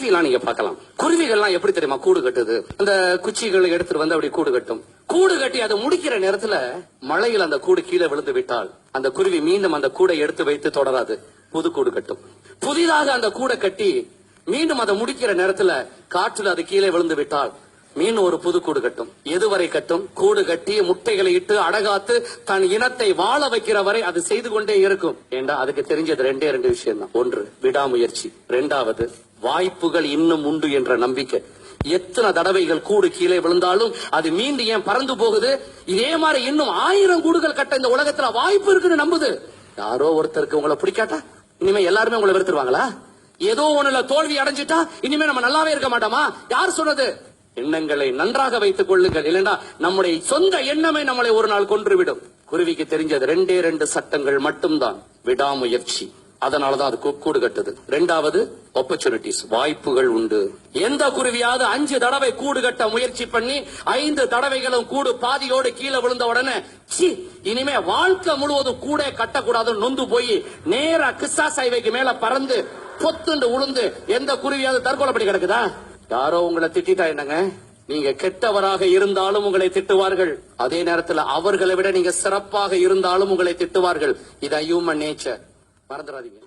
குருவிலாம் நீங்க பார்க்கலாம். குருவிகள்லாம் எப்படி தெரியுமா கூடு கட்டுது? அந்த குச்சிகளை எடுத்துட்டு வந்து அப்படி கூடு கட்டும். கூடு கட்டி அதை முடிக்கிற நேரத்துல மழையில் அந்த கூடு கீழே விழுந்து விட்டால் அந்த குருவி மீண்டும் அந்த கூடை எடுத்து வைத்து தொடராது, புது கூடு கட்டும். புதிதாக அந்த கூடை கட்டி மீண்டும் அதை முடிக்கிற நேரத்துல காற்றுல அது கீழே விழுந்து விட்டால் மீண்டும் ஒரு புது கூடு கட்டும். எதுவரை கட்டும்? கூடு கட்டி முட்டைகளை இட்டு அடகாத்து தன் இனத்தை வாழ வைக்கிற வரை அது செய்து கொண்டே இருக்கும். ஏண்டா அதுக்கு தெரிஞ்சது ரெண்டு விஷயம் தான். ஒன்று விடாமுயற்சி, இரண்டாவது வாய்ப்புகள் இன்னும் உண்டு என்ற நம்பிக்கை. எத்தனை தடவைகள் கூடு கீழே விழுந்தாலும் அது மீண்டும் ஏன் பறந்து போகுது? இதே மாதிரி இன்னும் 1000 கூடுகள் கட்ட இந்த உலகத்துல வாய்ப்பு இருக்குன்னு நம்புது. யாரோ ஒருத்தருக்கு உங்களை பிடிக்காட்டா இனிமே எல்லாருமே உங்களை வெறுத்துருவாங்களா? ஏதோ ஒண்ணுல தோல்வி அடைஞ்சிட்டா இனிமே நம்ம நல்லாவே இருக்க மாட்டோமா? யார் சொன்னது? எண்ணங்களை நன்றாக வைத்துக் கொள்ளுங்கள், இல்லைன்னா நம்முடைய சொந்த எண்ணமே நம்மளை ஒரு நாள் கொன்றுவிடும். குருவிக்கு தெரிஞ்சது 2 சட்டங்கள் மட்டும்தான். விடாமுயற்சி, அதனாலதான் அது கூடு கட்டுது. இரண்டாவது ஆப்பர்ச்சுனிட்டிஸ், வாய்ப்புகள் உண்டு. எந்த குருவியாவது 5 தடவை கூடு கட்ட முயற்சி பண்ணி 5 தடவைகளும் கூடு பாதியோடு கீழே விழுந்த உடனே இனிமே வாழ்க்கை முழுவதும் கூட கட்டக்கூடாதுன்னு நொந்து போய் நேரா கிறிஸ்தாஸ் ஹைவேக்கு மேல பறந்து பொத்துண்டு உளுந்து எந்த குருவியாவது தற்கொலை பண்ணி கிடக்குதா? யாரோ உங்களை திட்டா என்னங்க, நீங்க கெட்டவராக இருந்தாலும் உங்களை திட்டுவார்கள். அதே நேரத்தில் அவர்களை விட நீங்க சிறப்பாக இருந்தாலும் உங்களை திட்டுவார்கள். இதான் ஹியூமன் நேச்சர், மறந்துடாதீங்க.